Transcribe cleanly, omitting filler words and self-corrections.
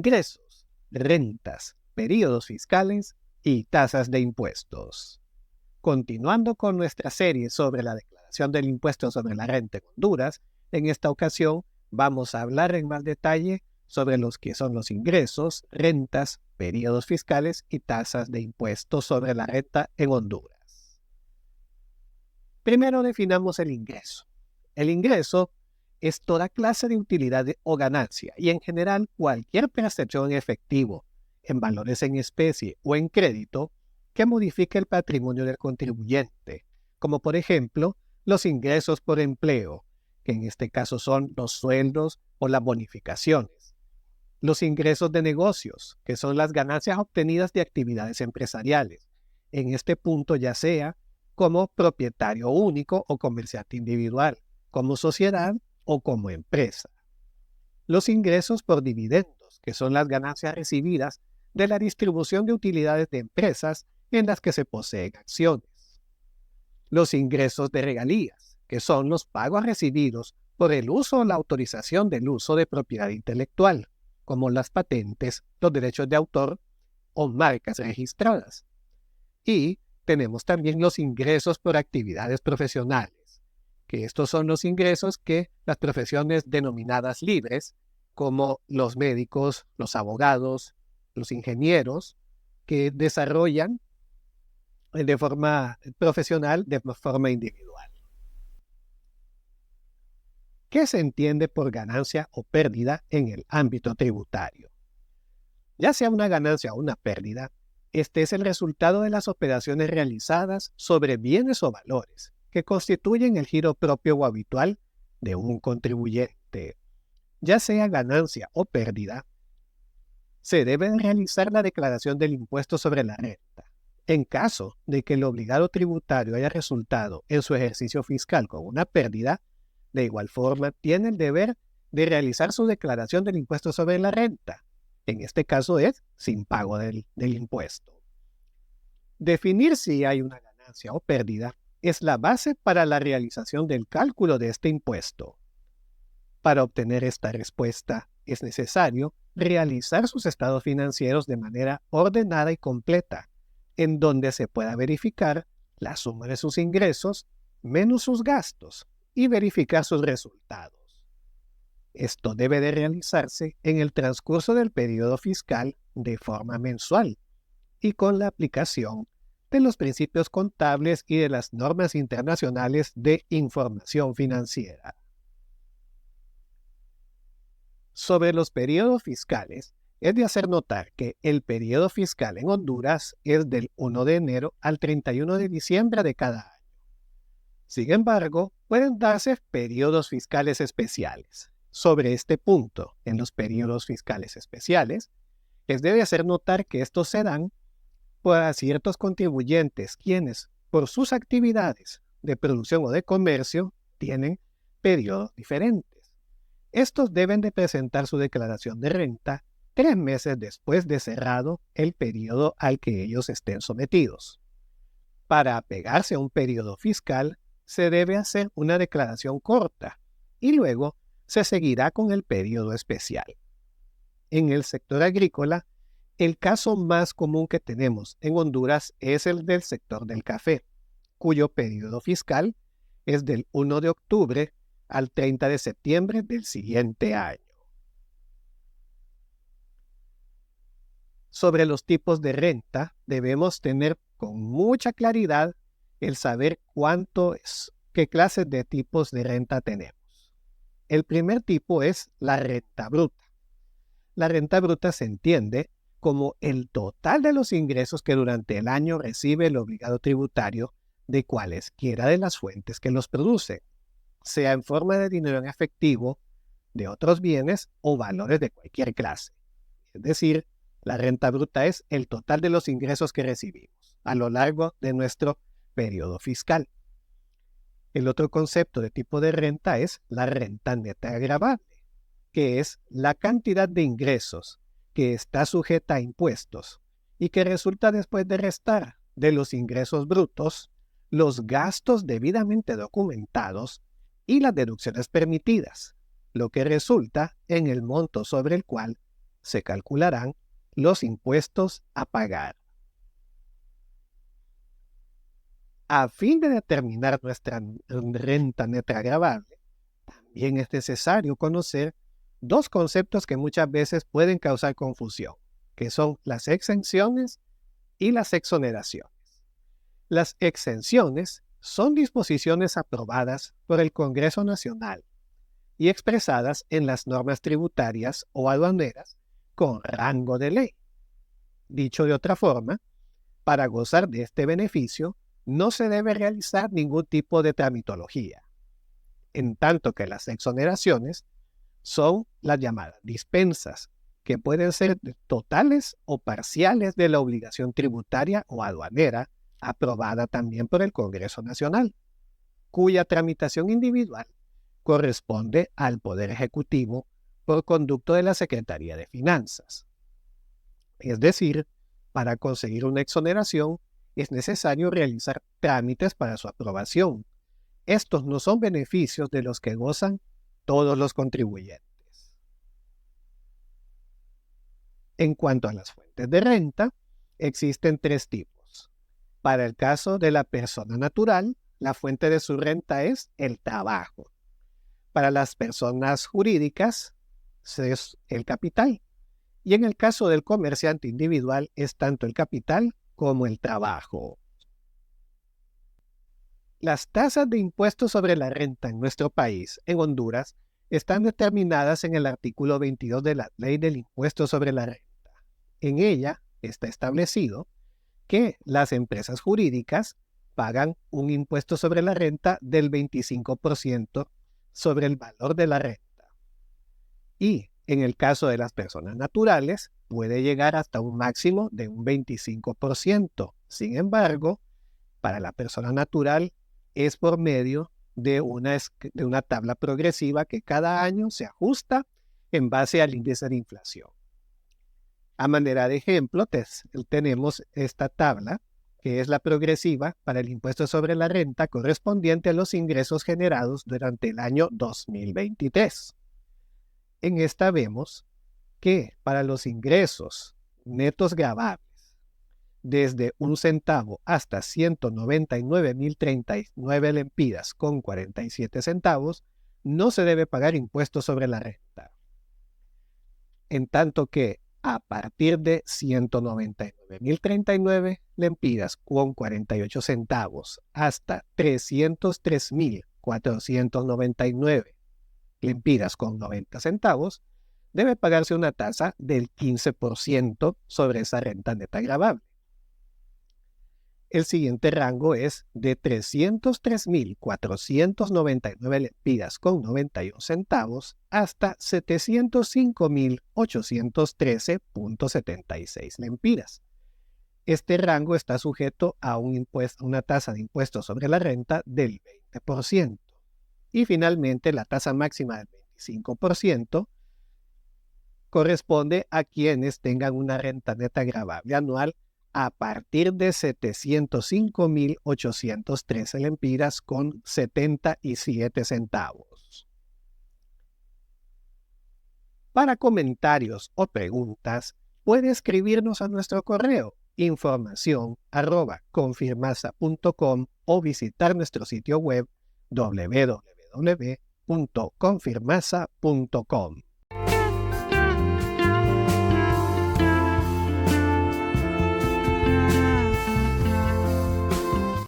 ingresos, rentas, periodos fiscales y tasas de impuestos. Continuando con nuestra serie sobre la declaración del impuesto sobre la renta en Honduras, en esta ocasión vamos a hablar en más detalle sobre los que son los ingresos, rentas, periodos fiscales y tasas de impuestos sobre la renta en Honduras. Primero definamos el ingreso. El ingreso es toda clase de utilidad o ganancia y en general cualquier percepción en efectivo, en valores en especie o en crédito que modifique el patrimonio del contribuyente, como por ejemplo los ingresos por empleo, que en este caso son los sueldos o las bonificaciones, los ingresos de negocios, que son las ganancias obtenidas de actividades empresariales, en este punto ya sea como propietario único o comerciante individual, como sociedad o como empresa. Los ingresos por dividendos, que son las ganancias recibidas de la distribución de utilidades de empresas en las que se poseen acciones. Los ingresos de regalías, que son los pagos recibidos por el uso o la autorización del uso de propiedad intelectual, como las patentes, los derechos de autor o marcas registradas. Y tenemos también los ingresos por actividades profesionales, que estos son los ingresos que las profesiones denominadas libres, como los médicos, los abogados, los ingenieros, que desarrollan de forma profesional, de forma individual. ¿Qué se entiende por ganancia o pérdida en el ámbito tributario? Ya sea una ganancia o una pérdida, este es el resultado de las operaciones realizadas sobre bienes o valores que constituyen el giro propio o habitual de un contribuyente. Ya sea ganancia o pérdida, se debe realizar la declaración del impuesto sobre la renta. En caso de que el obligado tributario haya resultado en su ejercicio fiscal con una pérdida, de igual forma tiene el deber de realizar su declaración del impuesto sobre la renta. En este caso es sin pago del impuesto. Definir si hay una ganancia o pérdida es la base para la realización del cálculo de este impuesto. Para obtener esta respuesta es necesario realizar sus estados financieros de manera ordenada y completa, en donde se pueda verificar la suma de sus ingresos menos sus gastos y verificar sus resultados. Esto debe de realizarse en el transcurso del periodo fiscal de forma mensual y con la aplicación de los principios contables y de las normas internacionales de información financiera. Sobre los periodos fiscales, es de hacer notar que el periodo fiscal en Honduras es del 1 de enero al 31 de diciembre de cada año. Sin embargo, pueden darse periodos fiscales especiales. Sobre este punto, en los periodos fiscales especiales, es de hacer notar que estos se dan para ciertos contribuyentes quienes, por sus actividades de producción o de comercio, tienen periodos diferentes. Estos deben de presentar su declaración de renta 3 meses después de cerrado el periodo al que ellos estén sometidos. Para apegarse a un periodo fiscal, se debe hacer una declaración corta y luego se seguirá con el periodo especial. En el sector agrícola, el caso más común que tenemos en Honduras es el del sector del café, cuyo periodo fiscal es del 1 de octubre al 30 de septiembre del siguiente año. Sobre los tipos de renta, debemos tener con mucha claridad el saber cuánto es, qué clases de tipos de renta tenemos. El primer tipo es la renta bruta. La renta bruta se entiende como el total de los ingresos que durante el año recibe el obligado tributario de cualesquiera de las fuentes que los producen, sea en forma de dinero en efectivo, de otros bienes o valores de cualquier clase. Es decir, la renta bruta es el total de los ingresos que recibimos a lo largo de nuestro periodo fiscal. El otro concepto de tipo de renta es la renta neta agravable, que es la cantidad de ingresos que está sujeta a impuestos y que resulta después de restar de los ingresos brutos los gastos debidamente documentados y las deducciones permitidas, lo que resulta en el monto sobre el cual se calcularán los impuestos a pagar. A fin de determinar nuestra renta neta gravable, también es necesario conocer dos conceptos que muchas veces pueden causar confusión, que son las exenciones y las exoneraciones. Las exenciones son disposiciones aprobadas por el Congreso Nacional y expresadas en las normas tributarias o aduaneras con rango de ley. Dicho de otra forma, para gozar de este beneficio, no se debe realizar ningún tipo de tramitología, en tanto que las exoneraciones son las llamadas dispensas, que pueden ser totales o parciales de la obligación tributaria o aduanera, aprobada también por el Congreso Nacional, cuya tramitación individual corresponde al Poder Ejecutivo por conducto de la Secretaría de Finanzas. Es decir, para conseguir una exoneración es necesario realizar trámites para su aprobación. Estos no son beneficios de los que gozan todos los contribuyentes. En cuanto a las fuentes de renta, existen tres tipos. Para el caso de la persona natural, la fuente de su renta es el trabajo. Para las personas jurídicas, es el capital. Y en el caso del comerciante individual, es tanto el capital como el trabajo. Las tasas de impuestos sobre la renta en nuestro país, en Honduras, están determinadas en el artículo 22 de la Ley del Impuesto sobre la Renta. En ella está establecido que las empresas jurídicas pagan un impuesto sobre la renta del 25% sobre el valor de la renta. Y en el caso de las personas naturales, puede llegar hasta un máximo de un 25%. Sin embargo, para la persona natural es por medio de una tabla progresiva que cada año se ajusta en base al índice de inflación. A manera de ejemplo, tenemos esta tabla, que es la progresiva para el impuesto sobre la renta correspondiente a los ingresos generados durante el año 2023. En esta vemos que para los ingresos netos gravables, desde 1 centavo hasta 199.039 lempiras con 47 centavos, no se debe pagar impuesto sobre la renta. En tanto que a partir de 199.039 lempiras con 48 centavos hasta 303.499 lempiras con 90 centavos, debe pagarse una tasa del 15% sobre esa renta neta gravable. El siguiente rango es de 303.499 lempiras con 91 centavos hasta 705.813.76 lempiras. Este rango está sujeto a una tasa de impuesto sobre la renta del 20%. Y finalmente, la tasa máxima del 25% corresponde a quienes tengan una renta neta gravable anual a partir de 705.813 lempiras con 77 centavos. Para comentarios o preguntas, puede escribirnos a nuestro correo información@confirmasa.com o visitar nuestro sitio web www.confirmasa.com.